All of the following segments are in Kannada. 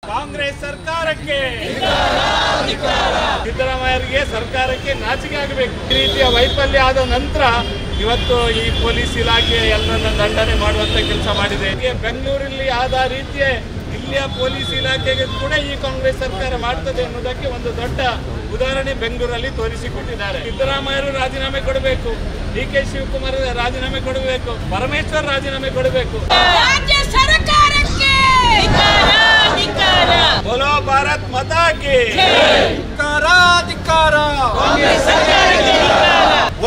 ಕಾಂಗ್ರೆಸ್ ಸರ್ಕಾರಕ್ಕೆ ಸಿದ್ದರಾಮಯ್ಯರಿಗೆ ಸರ್ಕಾರಕ್ಕೆ ನಾಚಿಕೆ ಆಗಬೇಕು. ಈ ರೀತಿಯ ವೈಫಲ್ಯ ಆದ ನಂತರ ಇವತ್ತು ಈ ಪೊಲೀಸ್ ಇಲಾಖೆ ಎಲ್ಲರನ್ನ ದಂಡನೆ ಮಾಡುವಂತ ಕೆಲಸ ಮಾಡಿದೆ. ಬೆಂಗಳೂರಲ್ಲಿ ಆದ ರೀತಿಯ ಇಲ್ಲಿಯ ಪೊಲೀಸ್ ಇಲಾಖೆಗೆ ಕೂಡ ಈ ಕಾಂಗ್ರೆಸ್ ಸರ್ಕಾರ ಮಾಡ್ತದೆ ಅನ್ನೋದಕ್ಕೆ ಒಂದು ದೊಡ್ಡ ಉದಾಹರಣೆ ಬೆಂಗಳೂರಲ್ಲಿ ತೋರಿಸಿಕೊಟ್ಟಿದ್ದಾರೆ. ಸಿದ್ದರಾಮಯ್ಯರು ರಾಜೀನಾಮೆ ಕೊಡಬೇಕು, DK ಶಿವಕುಮಾರ್ ರಾಜೀನಾಮೆ ಕೊಡಬೇಕು, ಪರಮೇಶ್ವರ್ ರಾಜೀನಾಮೆ ಕೊಡಬೇಕು. बोलो भारत माता की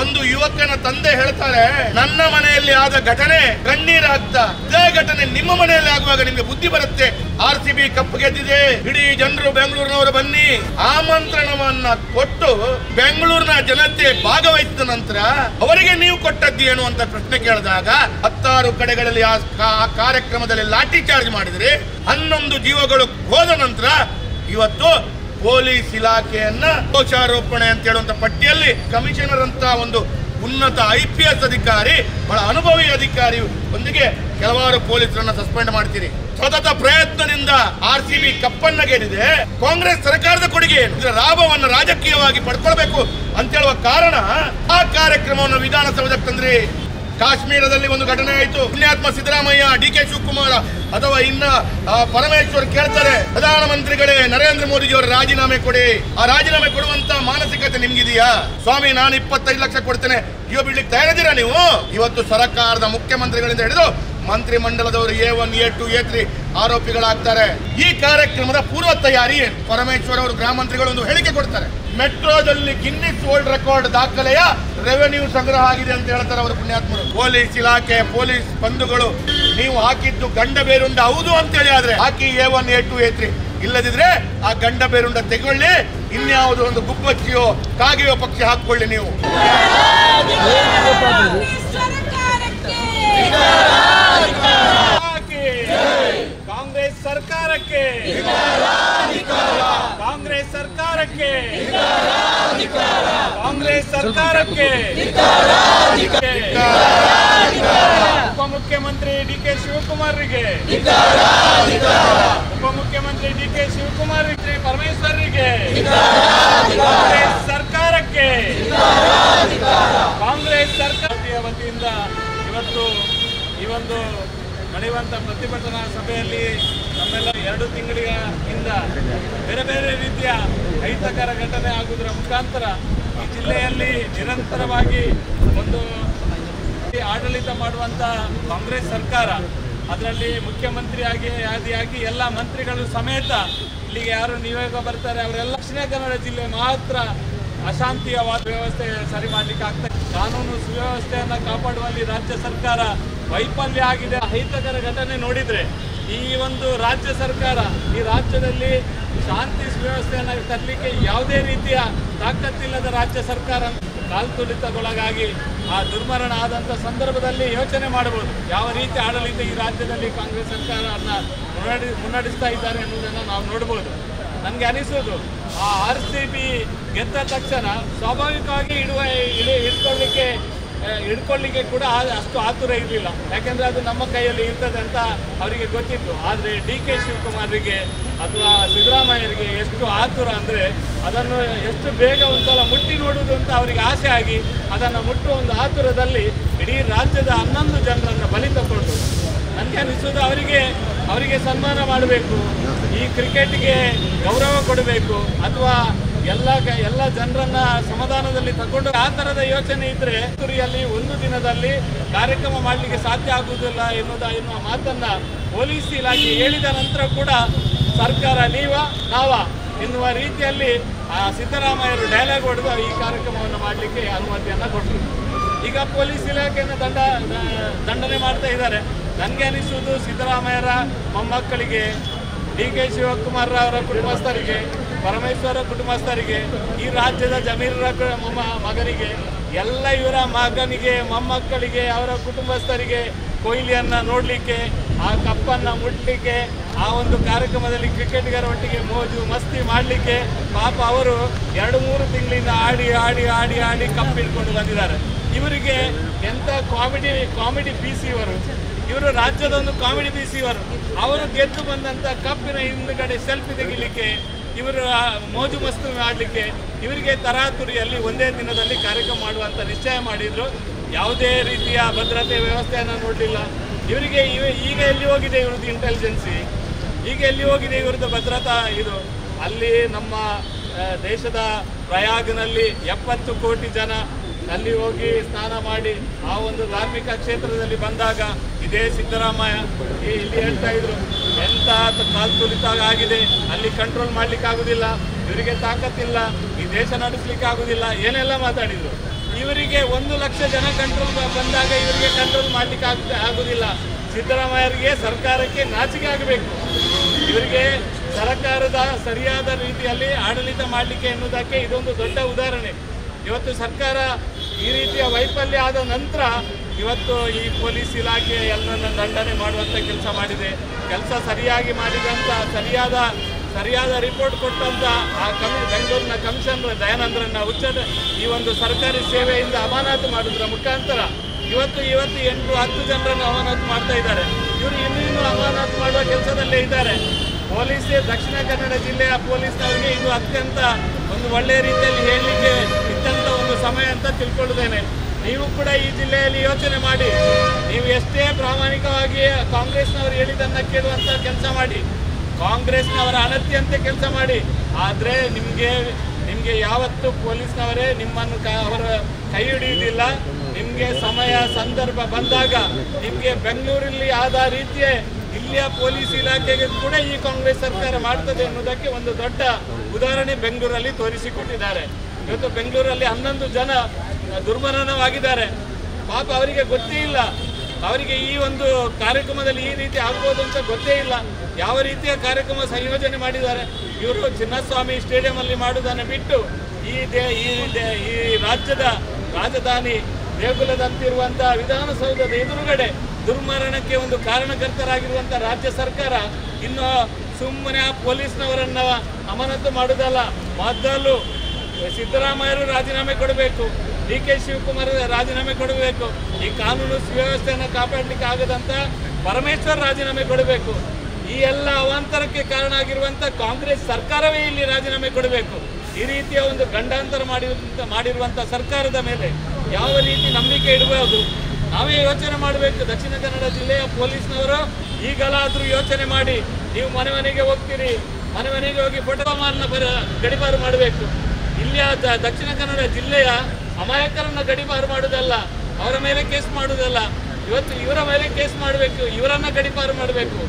ಒಂದು ಯುವಕನ ತಂದೆ ಹೇಳ್ತಾರೆ, ನನ್ನ ಮನೆಯಲ್ಲಿ ಆದ ಘಟನೆ ಕಣ್ಣೀರಾಗ್ತಾ, ಇದೇ ಘಟನೆ ನಿಮ್ಮ ಮನೆಯಲ್ಲಿ ಆಗುವಾಗ ನಿಮಗೆ ಬುದ್ಧಿ ಬರುತ್ತೆ. RCB ಕಪ್ ಗೆದ್ದಿದೆ, ಇಡೀ ಜನರು ಬೆಂಗಳೂರಿನವರು ಬನ್ನಿ ಆಮಂತ್ರಣವನ್ನ ಕೊಟ್ಟು ಬೆಂಗಳೂರಿನ ಜನತೆ ಭಾಗವಹಿಸಿದ ನಂತರ ಅವರಿಗೆ ನೀವು ಕೊಟ್ಟದ್ದೇನು ಅಂತ ಪ್ರಶ್ನೆ ಕೇಳಿದಾಗ 16 ಕಡೆಗಳಲ್ಲಿ ಆ ಕಾರ್ಯಕ್ರಮದಲ್ಲಿ ಲಾಠಿ ಚಾರ್ಜ್ ಮಾಡಿದ್ರಿ. 11 ಜೀವಗಳು ಹೋದ ನಂತರ ಇವತ್ತು ಪೊಲೀಸ್ ಇಲಾಖೆಯನ್ನ ದೋಷಾರೋಪಣೆ ಅಂತ ಹೇಳುವಂತ ಪಟ್ಟಿಯಲ್ಲಿ ಕಮಿಷನರ್ ಅಂತ ಒಂದು ಉನ್ನತ IPS ಅಧಿಕಾರಿ, ಬಹಳ ಅನುಭವಿ ಅಧಿಕಾರಿ ಒಂದಿಗೆ ಕೆಲವಾರು ಪೊಲೀಸರನ್ನ ಸಸ್ಪೆಂಡ್ ಮಾಡ್ತೀರಿ. ಸತತ ಪ್ರಯತ್ನದಿಂದ RCB ಕಪ್ಪನ್ನ ಗೆದ್ದಿದೆ. ಕಾಂಗ್ರೆಸ್ ಸರ್ಕಾರದ ಕೊಡುಗೆ ಇದರ ಲಾಭವನ್ನು ರಾಜಕೀಯವಾಗಿ ಪಡ್ಕೊಳ್ಬೇಕು ಅಂತ ಹೇಳುವ ಕಾರಣ ಆ ಕಾರ್ಯಕ್ರಮವನ್ನು ವಿಧಾನಸೌಧಕ್ಕೆ ತಂದ್ರಿ. ಕಾಶ್ಮೀರದಲ್ಲಿ ಒಂದು ಘಟನೆ ಆಯಿತು. ಪುಣ್ಯಾತ್ಮ ಸಿದ್ದರಾಮಯ್ಯ, DK ಶಿವಕುಮಾರ್ ಅಥವಾ ಇನ್ನ ಪರಮೇಶ್ವರ್ ಕೇಳ್ತಾರೆ, ಪ್ರಧಾನಮಂತ್ರಿಗಳೇ ನರೇಂದ್ರ ಮೋದಿಜಿಯವರ ರಾಜೀನಾಮೆ ಕೊಡಿ. ಆ ರಾಜೀನಾಮೆ ಕೊಡುವಂತ ಮಾನಸಿಕತೆ ನಿಮ್ಗಿದೆಯಾ? ಸ್ವಾಮಿ ನಾನು 25 ಲಕ್ಷ ಕೊಡ್ತೇನೆ, ಇವ ಬಿಡ್ಲಿಕ್ಕೆ ತಯಾರಿದ್ದೀರಾ ನೀವು? ಇವತ್ತು ಸರ್ಕಾರದ ಮುಖ್ಯಮಂತ್ರಿಗಳಿಂದ ಹಿಡಿದು ಮಂತ್ರಿ ಮಂಡಲದವರು A1, A2, A3 ಆರೋಪಿಗಳಾಗ್ತಾರೆ. ಈ ಕಾರ್ಯಕ್ರಮದ ಪೂರ್ವ ತಯಾರಿ ಪರಮೇಶ್ವರ್ ಅವರು ಗ್ರಾಮಾಂತರಿಗಳು ಒಂದು ಹೇಳಿಕೆ ಕೊಡ್ತಾರೆ. ಮೆಟ್ರೋದಲ್ಲಿ ಗಿನ್ನಿಸ್ ವರ್ಲ್ಡ್ ರೆಕಾರ್ಡ್ ದಾಖಲೆಯ ರೆವೆನ್ಯೂ ಸಂಗ್ರಹ ಆಗಿದೆ ಅಂತ ಹೇಳ್ತಾರೆ ಅವರು ಪುಣ್ಯಾತ್ಮರು. ಪೊಲೀಸ್ ಇಲಾಖೆ, ಪೊಲೀಸ್ ಬಂಧುಗಳು, ನೀವು ಹಾಕಿದ್ದು ಗಂಡ ಬೇರುಂಡ ಹೌದು ಅಂತೇಳಿ ಆದ್ರೆ ಹಾಕಿ A1, A2, A3. ಇಲ್ಲದಿದ್ರೆ ಆ ಗಂಡ ಬೇರುಂಡ ತೆಗೊಳ್ಳಿ, ಇನ್ಯಾವುದೋ ಒಂದು ಗುಬ್ಬಚ್ಚಿಯೋ ಕಾಗೆಯೋ ಪಕ್ಷಿ ಹಾಕೊಳ್ಳಿ ನೀವು. ಕಾಂಗ್ರೆಸ್ ಸರ್ಕಾರಕ್ಕೆ, ಕಾಂಗ್ರೆಸ್ ಸರ್ಕಾರಕ್ಕೆ, ಕಾಂಗ್ರೆಸ್ ಸರ್ಕಾರಕ್ಕೆ ಉಪಮುಖ್ಯಮಂತ್ರಿ DK ಶಿವಕುಮಾರ್ಗೆ, ಉಪಮುಖ್ಯಮಂತ್ರಿ DK ಶಿವಕುಮಾರ್, ಪರಮೇಶ್ವರ್ಗೆ, ಕಾಂಗ್ರೆಸ್ ಸರ್ಕಾರಕ್ಕೆ, ಕಾಂಗ್ರೆಸ್ ಸರ್ಕಾರದ ವತಿಯಿಂದ ಇವತ್ತು ಈ ಒಂದು ನಡೆಯುವಂತ ಪ್ರತಿಭಟನಾ ಸಭೆಯಲ್ಲಿ ನಮ್ಮೆಲ್ಲ 2 ತಿಂಗಳಿಂದ ಬೇರೆ ಬೇರೆ ರೀತಿಯ ಅಹಿತಕರ ಘಟನೆ ಆಗುವುದರ ಮುಖಾಂತರ ಈ ಜಿಲ್ಲೆಯಲ್ಲಿ ನಿರಂತರವಾಗಿ ಒಂದು ಆಡಳಿತ ಮಾಡುವಂತ ಕಾಂಗ್ರೆಸ್ ಸರ್ಕಾರ, ಅದರಲ್ಲಿ ಮುಖ್ಯಮಂತ್ರಿ ಆದಿಯಾಗಿ ಎಲ್ಲ ಮಂತ್ರಿಗಳು ಸಮೇತ ಇಲ್ಲಿಗೆ ಯಾರು ನಿಯೋಗ ಬರ್ತಾರೆ ಅವರೆಲ್ಲ ದಕ್ಷಿಣ ಕನ್ನಡ ಜಿಲ್ಲೆ ಮಾತ್ರ ಅಶಾಂತಿಯ ವ್ಯವಸ್ಥೆ ಸರಿ ಮಾಡ್ಲಿಕ್ಕೆ ಆಗ್ತದೆ. ಕಾನೂನು ಸುವ್ಯವಸ್ಥೆಯನ್ನ ಕಾಪಾಡುವಲ್ಲಿ ರಾಜ್ಯ ಸರ್ಕಾರ ವೈಫಲ್ಯ ಆಗಿದೆ. ಅಹಿತಕರ ಘಟನೆ ನೋಡಿದ್ರೆ ಈ ಒಂದು ರಾಜ್ಯ ಸರ್ಕಾರ ಈ ರಾಜ್ಯದಲ್ಲಿ ಶಾಂತಿ ಸುವ್ಯವಸ್ಥೆಯನ್ನು ತರಲಿಕ್ಕೆ ಯಾವುದೇ ರೀತಿಯ ತಾಕತ್ತಿಲ್ಲದ ರಾಜ್ಯ ಸರ್ಕಾರ ಕಾಲ್ತುಳಿತಗೊಳಗಾಗಿ ಆ ದುರ್ಮರಣ ಆದಂಥ ಸಂದರ್ಭದಲ್ಲಿ ಯೋಚನೆ ಮಾಡಬಹುದು ಯಾವ ರೀತಿ ಆಡಳಿತ ಈ ರಾಜ್ಯದಲ್ಲಿ ಕಾಂಗ್ರೆಸ್ ಸರ್ಕಾರವನ್ನು ಮುನ್ನಡೆಸ್ತಾ ಇದ್ದಾರೆ ಎನ್ನುವುದನ್ನು ನಾವು ನೋಡಬಹುದು. ನನಗೆ ಅನಿಸೋದು ಆ RCB ಗೆದ್ದ ತಕ್ಷಣ ಸ್ವಾಭಾವಿಕವಾಗಿ ಹಿಡ್ಕೊಳ್ಳಿಕ್ಕೆ ಕೂಡ ಅಷ್ಟು ಆತುರ ಇರಲಿಲ್ಲ, ಯಾಕೆಂದರೆ ಅದು ನಮ್ಮ ಕೈಯಲ್ಲಿ ಇರ್ತದೆ ಅಂತ ಅವರಿಗೆ ಗೊತ್ತಿತ್ತು. ಆದರೆ DK ಶಿವಕುಮಾರ್ಗೆ ಅಥವಾ ಸಿದ್ದರಾಮಯ್ಯರಿಗೆ ಎಷ್ಟು ಆತುರ ಅಂದರೆ ಅದನ್ನು ಎಷ್ಟು ಬೇಗ ಒಂದ್ಸಲ ಮುಟ್ಟಿ ನೋಡುವುದು ಅಂತ ಅವರಿಗೆ ಆಸೆ ಆಗಿ ಅದನ್ನು ಮುಟ್ಟುವ ಒಂದು ಆತುರದಲ್ಲಿ ಇಡೀ ರಾಜ್ಯದ 11 ಜನರನ್ನು ಬಲಿ ತಗೊಂಡು ನನಗೆ ಅನಿಸೋದು ಅವರಿಗೆ ಸನ್ಮಾನ ಮಾಡಬೇಕು, ಈ ಕ್ರಿಕೆಟ್ಗೆ ಗೌರವ ಕೊಡಬೇಕು, ಅಥವಾ ಎಲ್ಲ ಜನರನ್ನ ಸಮಾಧಾನದಲ್ಲಿ ತಗೊಂಡು ಆ ಥರದ ಯೋಚನೆ ಇದ್ರೆ ತುರಿಯಲ್ಲಿ ಒಂದು ದಿನದಲ್ಲಿ ಕಾರ್ಯಕ್ರಮ ಮಾಡಲಿಕ್ಕೆ ಸಾಧ್ಯ ಆಗುವುದಿಲ್ಲ ಎನ್ನುವ ಮಾತನ್ನ ಪೊಲೀಸ್ ಇಲಾಖೆ ಹೇಳಿದ ನಂತರ ಕೂಡ ಸರ್ಕಾರ ನಾವ ಎನ್ನುವ ರೀತಿಯಲ್ಲಿ ಸಿದ್ದರಾಮಯ್ಯರು ಡೈಲಾಗ್ ಹೊಡೆದು ಈ ಕಾರ್ಯಕ್ರಮವನ್ನು ಮಾಡಲಿಕ್ಕೆ ಅನುಮತಿಯನ್ನು ಕೊಟ್ಟರು. ಈಗ ಪೊಲೀಸ್ ಇಲಾಖೆಯನ್ನು ದಂಡನೆ ಮಾಡ್ತಾ ಇದ್ದಾರೆ. ನನಗೆ ಅನಿಸುವುದು ಸಿದ್ದರಾಮಯ್ಯರ ಮೊಮ್ಮಕ್ಕಳಿಗೆ, DK ಶಿವಕುಮಾರ್ ಅವರ ಕುಟುಂಬಸ್ಥರಿಗೆ, ಪರಮೇಶ್ವರ ಕುಟುಂಬಸ್ಥರಿಗೆ, ಈ ರಾಜ್ಯದ ಜಮೀರರ ಮಗನಿಗೆ, ಎಲ್ಲ ಇವರ ಮಗನಿಗೆ, ಮೊಮ್ಮಕ್ಕಳಿಗೆ, ಅವರ ಕುಟುಂಬಸ್ಥರಿಗೆ ಕೊಹ್ಲಿಯನ್ನು ನೋಡಲಿಕ್ಕೆ, ಆ ಕಪ್ಪನ್ನು ಮುಟ್ಟಲಿಕ್ಕೆ, ಆ ಒಂದು ಕಾರ್ಯಕ್ರಮದಲ್ಲಿ ಕ್ರಿಕೆಟಿಗರ ಒಟ್ಟಿಗೆ ಮೋಜು ಮಸ್ತಿ ಮಾಡಲಿಕ್ಕೆ ಪಾಪ ಅವರು 2-3 ತಿಂಗಳಿಂದ ಆಡಿ ಕಪ್ ಹಿಡ್ಕೊಂಡು ಬಂದಿದ್ದಾರೆ. ಇವರಿಗೆ ಎಂಥ ಕಾಮಿಡಿ ಪೀಸ್ ಇವರು. ಇವರು ರಾಜ್ಯದ ಒಂದು ಕಾಮಿಡಿ ಪೀಸ್. ಅವರು ಗೆದ್ದು ಬಂದಂಥ ಕಪ್ಪಿನ ಹಿಂದುಗಡೆ ಸೆಲ್ಫಿ ತೆಗಿಲಿಕ್ಕೆ, ಇವರು ಮೋಜು ಮಸ್ತು ಮಾಡಲಿಕ್ಕೆ, ಇವರಿಗೆ ತರಾತುರಿಯಲ್ಲಿ ಒಂದೇ ದಿನದಲ್ಲಿ ಕಾರ್ಯಕ್ರಮ ಮಾಡುವಂಥ ನಿಶ್ಚಯ ಮಾಡಿದ್ರು. ಯಾವುದೇ ರೀತಿಯ ಭದ್ರತೆ ವ್ಯವಸ್ಥೆಯನ್ನು ನೋಡಲಿಲ್ಲ. ಇವರಿಗೆ ಈಗ ಎಲ್ಲಿ ಹೋಗಿದೆ ಇವ್ರದ್ದು ಇಂಟೆಲಿಜೆನ್ಸಿ, ಈಗ ಎಲ್ಲಿ ಹೋಗಿದೆ ಇವ್ರದ್ದು ಭದ್ರತಾ ಇದು. ಅಲ್ಲಿ ನಮ್ಮ ದೇಶದ ಪ್ರಯಾಗ್ನಲ್ಲಿ 70 ಕೋಟಿ ಜನ ಅಲ್ಲಿ ಹೋಗಿ ಸ್ನಾನ ಮಾಡಿ ಆ ಒಂದು ಧಾರ್ಮಿಕ ಕ್ಷೇತ್ರದಲ್ಲಿ ಬಂದಾಗ ಇದೇ ಸಿದ್ದರಾಮಯ್ಯ ಇಲ್ಲಿ ಹೇಳ್ತಾ ಇದ್ರು, ಎಂತ ಕಾಲ್ತುಲಿತ ಆಗಿದೆ, ಅಲ್ಲಿ ಕಂಟ್ರೋಲ್ ಮಾಡ್ಲಿಕ್ಕೆ ಆಗುದಿಲ್ಲ, ಇವರಿಗೆ ತಾಕತ್ತಿಲ್ಲ, ಈ ದೇಶ ನಡೆಸಲಿಕ್ಕೆ ಆಗುದಿಲ್ಲ, ಏನೆಲ್ಲ ಮಾತಾಡಿದ್ರು. ಇವರಿಗೆ 1 ಲಕ್ಷ ಜನ ಕಂಟ್ರೋಲ್ ಬಂದಾಗ ಇವರಿಗೆ ಕಂಟ್ರೋಲ್ ಮಾಡ್ಲಿಕ್ಕೆ ಆಗುದಿಲ್ಲ. ಸಿದ್ದರಾಮಯ್ಯರಿಗೆ ಸರ್ಕಾರಕ್ಕೆ ನಾಚಿಕೆ ಆಗಬೇಕು. ಇವರಿಗೆ ಸರ್ಕಾರದ ಸರಿಯಾದ ರೀತಿಯಲ್ಲಿ ಆಡಳಿತ ಮಾಡಲಿಕ್ಕೆ ಎನ್ನುವುದಕ್ಕೆ ಇದೊಂದು ದೊಡ್ಡ ಉದಾಹರಣೆ. ಇವತ್ತು ಸರ್ಕಾರ ಈ ರೀತಿಯ ವೈಫಲ್ಯ ಆದ ನಂತರ ಇವತ್ತು ಈ ಪೊಲೀಸ್ ಇಲಾಖೆ ಎಲ್ಲರನ್ನ ದಂಡನೆ ಮಾಡುವಂಥ ಕೆಲಸ ಮಾಡಿದೆ. ಕೆಲಸ ಸರಿಯಾಗಿ ಮಾಡಿದಂಥ ಸರಿಯಾದ ರಿಪೋರ್ಟ್ ಕೊಟ್ಟಂಥ ಆ ಬೆಂಗಳೂರಿನ ಕಮಿಷನರ್ ದಯಾನಂದ್ರನ್ನ ಈ ಒಂದು ಸರ್ಕಾರಿ ಸೇವೆಯಿಂದ ಅಮಾನತು ಮಾಡೋದ್ರ ಮುಖಾಂತರ ಇವತ್ತು 8-10 ಜನರನ್ನು ಅಮಾನತು ಮಾಡ್ತಾ ಇದ್ದಾರೆ. ಇವರು ಇನ್ನೂ ಅಮಾನತು ಮಾಡುವ ಕೆಲಸದಲ್ಲೇ ಇದ್ದಾರೆ. ದಕ್ಷಿಣ ಕನ್ನಡ ಜಿಲ್ಲೆಯ ಪೊಲೀಸ್ನವರಿಗೆ ಇದು ಅತ್ಯಂತ ಒಂದು ಒಳ್ಳೆಯ ರೀತಿಯಲ್ಲಿ ಹೇಳಲಿಕ್ಕೆ ಇದ್ದಂಥ ಒಂದು ಸಮಯ ಅಂತ ತಿಳ್ಕೊಳ್ಳುತ್ತೇನೆ. ನೀವು ಕೂಡ ಈ ಜಿಲ್ಲೆಯಲ್ಲಿ ಯೋಚನೆ ಮಾಡಿ, ನೀವು ಎಷ್ಟೇ ಪ್ರಾಮಾಣಿಕವಾಗಿ ಕಾಂಗ್ರೆಸ್ನವರು ಹೇಳಿದ್ದನ್ನು ಕೇಳುವಂಥ ಕೆಲಸ ಮಾಡಿ, ಕಾಂಗ್ರೆಸ್ನವರ ಅನತ್ಯಂತೆ ಕೆಲಸ ಮಾಡಿ. ಆದರೆ ನಿಮಗೆ ಯಾವತ್ತು ಪೊಲೀಸ್ನವರೇ ನಿಮ್ಮನ್ನು ಅವರ ಕೈ ಹಿಡಿಯುವುದಿಲ್ಲ. ನಿಮಗೆ ಸಮಯ ಸಂದರ್ಭ ಬಂದಾಗ ನಿಮಗೆ ಬೆಂಗಳೂರಲ್ಲಿ ಆದ ರೀತಿಯ ಇಲ್ಲಿಯ ಪೊಲೀಸ್ ಇಲಾಖೆಗೆ ಕೂಡ ಈ ಕಾಂಗ್ರೆಸ್ ಸರ್ಕಾರ ಮಾಡ್ತದೆ ಎನ್ನುವುದಕ್ಕೆ ಒಂದು ದೊಡ್ಡ ಉದಾಹರಣೆ ಬೆಂಗಳೂರಲ್ಲಿ ತೋರಿಸಿಕೊಟ್ಟಿದ್ದಾರೆ. ಇವತ್ತು ಬೆಂಗಳೂರಲ್ಲಿ 11 ಜನ ದುರ್ಮರಣವಾಗಿದ್ದಾರೆ. ಪಾಪ ಅವರಿಗೆ ಗೊತ್ತೇ ಇಲ್ಲ, ಅವರಿಗೆ ಈ ಒಂದು ಕಾರ್ಯಕ್ರಮದಲ್ಲಿ ಈ ರೀತಿ ಆಗ್ಬೋದು ಅಂತ ಗೊತ್ತೇ ಇಲ್ಲ. ಯಾವ ರೀತಿಯ ಕಾರ್ಯಕ್ರಮ ಸಂಯೋಜನೆ ಮಾಡಿದ್ದಾರೆ. ಇವರು ಚಿನ್ನಸ್ವಾಮಿ ಸ್ಟೇಡಿಯಂ ಅಲ್ಲಿ ಮಾಡುವುದನ್ನು ಬಿಟ್ಟು ಈ ರಾಜ್ಯದ ರಾಜಧಾನಿ ದೇಗುಲದಂತಿರುವಂತಹ ವಿಧಾನಸೌಧದ ಎದುರುಗಡೆ ದುರ್ಮರಣಕ್ಕೆ ಒಂದು ಕಾರಣಕರ್ತರಾಗಿರುವಂಥ ರಾಜ್ಯ ಸರ್ಕಾರ ಇನ್ನು ಸುಮ್ಮನೆ ಆ ಪೊಲೀಸ್ನವರನ್ನ ಅಮಾನತು ಮಾಡುವುದಲ್ಲ, ಮೊದಲು ಸಿದ್ದರಾಮಯ್ಯರು ರಾಜೀನಾಮೆ ಕೊಡಬೇಕು, DK ಶಿವಕುಮಾರ್ ರಾಜೀನಾಮೆ ಕೊಡಬೇಕು, ಈ ಕಾನೂನು ಸುವ್ಯವಸ್ಥೆಯನ್ನು ಕಾಪಾಡಲಿಕ್ಕೆ ಆಗದಂತ ಪರಮೇಶ್ವರ್ ರಾಜೀನಾಮೆ ಕೊಡಬೇಕು. ಈ ಎಲ್ಲ ಅವಾಂತರಕ್ಕೆ ಕಾರಣ ಆಗಿರುವಂಥ ಕಾಂಗ್ರೆಸ್ ಸರ್ಕಾರವೇ ಇಲ್ಲಿ ರಾಜೀನಾಮೆ ಕೊಡಬೇಕು. ಈ ರೀತಿಯ ಒಂದು ಗಂಡಾಂತರ ಮಾಡಿರುವಂಥ ಸರ್ಕಾರದ ಮೇಲೆ ಯಾವ ರೀತಿ ನಂಬಿಕೆ ಇಡಬಹುದು? ನಾವೇ ಯೋಚನೆ ಮಾಡಬೇಕು. ದಕ್ಷಿಣ ಕನ್ನಡ ಜಿಲ್ಲೆಯ ಪೊಲೀಸ್ನವರು ಈಗಲಾದರೂ ಯೋಚನೆ ಮಾಡಿ, ನೀವು ಮನೆಗೆ ಹೋಗ್ತೀರಿ, ಮನೆಗೆ ಹೋಗಿ ಫೋಟೋಮಾರ್ನ ಗಡಿಪಾರು ಮಾಡಬೇಕು. ಇಲ್ಲಿಯ ದಕ್ಷಿಣ ಕನ್ನಡ ಜಿಲ್ಲೆಯ ಅಮಾಯಕರನ್ನ ಗಡಿಪಾರು ಮಾಡುವುದಲ್ಲ, ಅವರ ಮೇಲೆ ಕೇಸ್ ಮಾಡುವುದಲ್ಲ. ಇವತ್ತು ಇವರ ಮೇಲೆ ಕೇಸ್ ಮಾಡಬೇಕು, ಇವರನ್ನ ಗಡಿಪಾರು ಮಾಡಬೇಕು,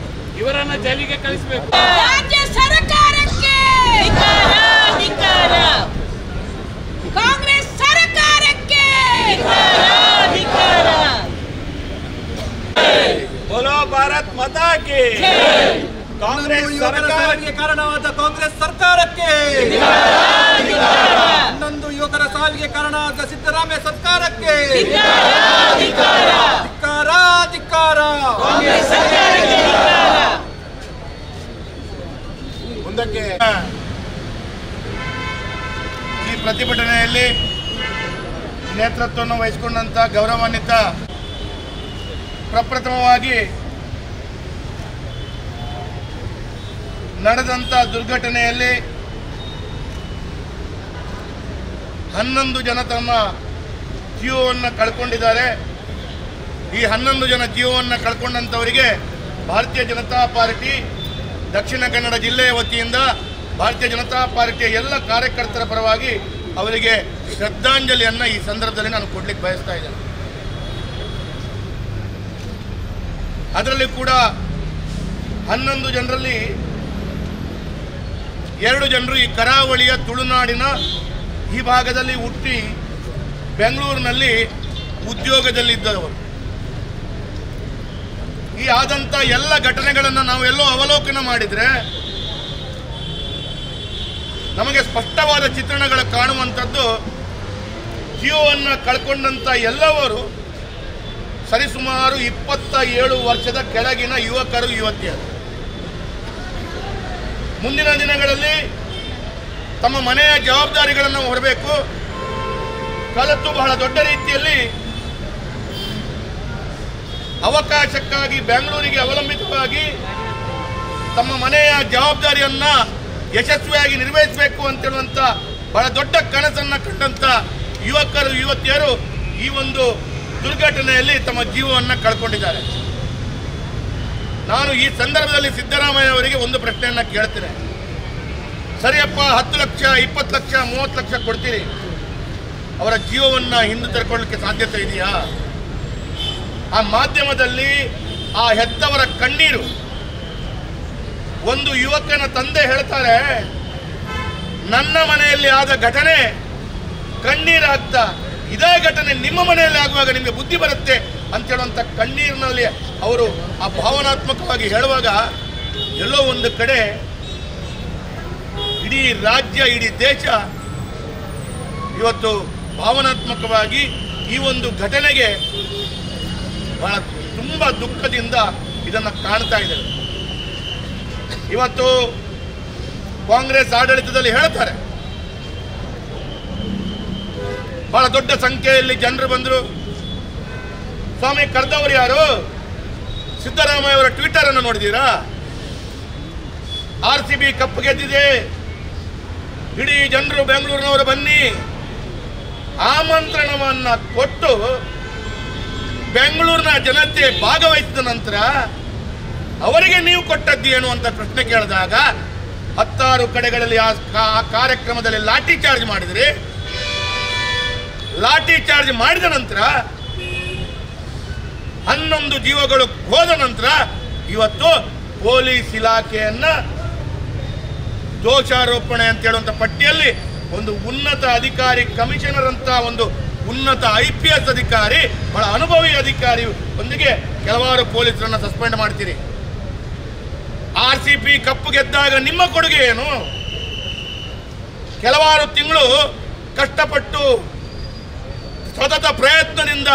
ಇವರನ್ನ ಜೈಲಿಗೆ ಕಳಿಸಬೇಕು. ರಾಜ್ಯ ಸರ್ಕಾರಕ್ಕೆ ಕಾಂಗ್ರೆಸ್ ಸರ್ಕಾರಕ್ಕೆ ಬೋಲೋ ಭಾರತ್ ಮಾತಾ ಕಿ. ಕಾಂಗ್ರೆಸ್ ಸರ್ಕಾರಕ್ಕೆ ಕಾರಣವಾದ ಕಾಂಗ್ರೆಸ್ ಸರ್ಕಾರಕ್ಕೆ, 11 ಯುವಕರ ಸಾವಿಗೆ ಕಾರಣವಾದ ಸಿದ್ದರಾಮಯ್ಯ ಸರ್ಕಾರಕ್ಕೆ ಧಿಕ್ಕಾರ. ಮುಂದಕ್ಕೆ ಈ ಪ್ರತಿಭಟನೆಯಲ್ಲಿ ನೇತೃತ್ವವನ್ನು ವಹಿಸಿಕೊಂಡಂತ ಗೌರವಾನ್ವಿತ ಪ್ರಪ್ರಥಮವಾಗಿ ನಡೆದಂತ ದುರ್ಘಟನೆಯಲ್ಲಿ 11 ಜನ ತಮ್ಮ ಜೀವವನ್ನು ಕಳ್ಕೊಂಡಿದ್ದಾರೆ. ಈ 11 ಜನ ಜೀವವನ್ನು ಕಳ್ಕೊಂಡಂಥವರಿಗೆ ಭಾರತೀಯ ಜನತಾ ಪಾರ್ಟಿ ದಕ್ಷಿಣ ಕನ್ನಡ ಜಿಲ್ಲೆಯ ವತಿಯಿಂದ ಭಾರತೀಯ ಜನತಾ ಪಾರ್ಟಿಯ ಎಲ್ಲ ಕಾರ್ಯಕರ್ತರ ಪರವಾಗಿ ಅವರಿಗೆ ಶ್ರದ್ಧಾಂಜಲಿಯನ್ನು ಈ ಸಂದರ್ಭದಲ್ಲಿ ನಾನು ಕೊಡ್ಲಿಕ್ಕೆ ಬಯಸ್ತಾ ಇದ್ದೇನೆ. ಅದರಲ್ಲಿ ಕೂಡ 11 ಜನರಲ್ಲಿ 2 ಜನರು ಈ ಕರಾವಳಿಯ ತುಳುನಾಡಿನ ಈ ಭಾಗದಲ್ಲಿ ಹುಟ್ಟಿ ಬೆಂಗಳೂರಿನಲ್ಲಿ ಉದ್ಯೋಗದಲ್ಲಿದ್ದವರು. ಈ ಆದಂಥ ಎಲ್ಲ ಘಟನೆಗಳನ್ನು ನಾವು ಎಲ್ಲೋ ಅವಲೋಕನ ಮಾಡಿದರೆ ನಮಗೆ ಸ್ಪಷ್ಟವಾದ ಚಿತ್ರಣಗಳು ಕಾಣುವಂಥದ್ದು, ಜೀವವನ್ನು ಕಳ್ಕೊಂಡಂಥ ಎಲ್ಲವರು ಸರಿಸುಮಾರು 27 ವರ್ಷದ ಕೆಳಗಿನ ಯುವಕರು ಯುವತಿಯರು. ಮುಂದಿನ ದಿನಗಳಲ್ಲಿ ತಮ್ಮ ಮನೆಯ ಜವಾಬ್ದಾರಿಗಳನ್ನು ಹೊರಬೇಕು, ಕಲಿತು ಬಹಳ ದೊಡ್ಡ ರೀತಿಯಲ್ಲಿ ಅವಕಾಶಕ್ಕಾಗಿ ಬೆಂಗಳೂರಿಗೆ ಅವಲಂಬಿತವಾಗಿ ತಮ್ಮ ಮನೆಯ ಜವಾಬ್ದಾರಿಯನ್ನ ಯಶಸ್ವಿಯಾಗಿ ನಿರ್ವಹಿಸಬೇಕು ಅಂತೇಳುವಂತ ಬಹಳ ದೊಡ್ಡ ಕನಸನ್ನ ಕಂಡಂತ ಯುವಕರು ಯುವತಿಯರು ಈ ಒಂದು ದುರ್ಘಟನೆಯಲ್ಲಿ ತಮ್ಮ ಜೀವವನ್ನು ಕಳ್ಕೊಂಡಿದ್ದಾರೆ. ನಾನು ಈ ಸಂದರ್ಭದಲ್ಲಿ ಸಿದ್ದರಾಮಯ್ಯ ಅವರಿಗೆ ಒಂದು ಪ್ರಶ್ನೆಯನ್ನ ಕೇಳ್ತೇನೆ. ಸರಿಯಪ್ಪ, 10 ಲಕ್ಷ 20 ಲಕ್ಷ 30 ಲಕ್ಷ ಕೊಡ್ತೀರಿ, ಅವರ ಜೀವವನ್ನು ಹಿಂದೆ ತರ್ಕೊಳ್ಳಲಿಕ್ಕೆ ಸಾಧ್ಯತೆ ಇದೆಯಾ? ಆ ಮಾಧ್ಯಮದಲ್ಲಿ ಆ ಹೆತ್ತವರ ಕಣ್ಣೀರು, ಒಂದು ಯುವಕನ ತಂದೆ ಹೇಳ್ತಾರೆ, ನನ್ನ ಮನೆಯಲ್ಲಿ ಆದ ಘಟನೆ ಕಣ್ಣೀರಾಗ್ತಾ, ಇದೇ ಘಟನೆ ನಿಮ್ಮ ಮನೆಯಲ್ಲಿ ಆಗುವಾಗ ನಿಮಗೆ ಬುದ್ಧಿ ಬರುತ್ತೆ ಅಂತ ಹೇಳುವಂಥ ಕಣ್ಣೀರಿನಲ್ಲಿ ಅವರು ಆ ಭಾವನಾತ್ಮಕವಾಗಿ ಹೇಳುವಾಗ ಎಲ್ಲೋ ಒಂದು ಕಡೆ ಇಡೀ ರಾಜ್ಯ ಇಡೀ ದೇಶ ಇವತ್ತು ಭಾವನಾತ್ಮಕವಾಗಿ ಈ ಒಂದು ಘಟನೆಗೆ ಬಹಳ ತುಂಬ ದುಃಖದಿಂದ ಇದನ್ನು ಕಾಣ್ತಾ ಇದೆ. ಇವತ್ತು ಕಾಂಗ್ರೆಸ್ ಆಡಳಿತದಲ್ಲಿ ಹೇಳ್ತಾರೆ, ಬಹಳ ದೊಡ್ಡ ಸಂಖ್ಯೆಯಲ್ಲಿ ಜನರು ಬಂದರು. ಸ್ವಾಮಿ, ಕರೆದವರು ಯಾರು? ಸಿದ್ದರಾಮಯ್ಯ ಅವರ ಟ್ವಿಟರ್ ಅನ್ನು ನೋಡಿದೀರಾ? RCB ಕಪ್ ಗೆದ್ದಿದೆ, ಇಡೀ ಜನರು ಬೆಂಗಳೂರಿನವರು ಬನ್ನಿ ಆಮಂತ್ರಣವನ್ನ ಕೊಟ್ಟು ಬೆಂಗಳೂರಿನ ಜನತೆ ಭಾಗವಹಿಸಿದ ನಂತರ ಅವರಿಗೆ ನೀವು ಕೊಟ್ಟದ್ದೇನು ಅಂತ ಪ್ರಶ್ನೆ ಕೇಳಿದಾಗ 16 ಕಡೆಗಳಲ್ಲಿ ಆ ಕಾರ್ಯಕ್ರಮದಲ್ಲಿ ಲಾಠಿ ಚಾರ್ಜ್ ಮಾಡಿದ್ರಿ. ಲಾಠಿ ಚಾರ್ಜ್ ಮಾಡಿದ ನಂತರ 11 ಜೀವಗಳು ಹೋದ ನಂತರ ಇವತ್ತು ಪೊಲೀಸ್ ಇಲಾಖೆಯನ್ನ ದೋಷಾರೋಪಣೆ ಅಂತ ಹೇಳುವಂತ ಪಟ್ಟಿಯಲ್ಲಿ ಒಂದು ಉನ್ನತ ಅಧಿಕಾರಿ, ಕಮಿಷನರ್ ಅಂತ ಒಂದು ಉನ್ನತ IPS ಅಧಿಕಾರಿ, ಬಹಳ ಅನುಭವಿ ಅಧಿಕಾರಿ ಒಂದಿಗೆ ಕೆಲವಾರು ಪೊಲೀಸರನ್ನ ಸಸ್ಪೆಂಡ್ ಮಾಡ್ತೀರಿ. RCB ಕಪ್ಪು ಗೆದ್ದಾಗ ನಿಮ್ಮ ಕೊಡುಗೆ ಏನು? ಕೆಲವಾರು ತಿಂಗಳು ಕಷ್ಟಪಟ್ಟು ಸತತ ಪ್ರಯತ್ನದಿಂದ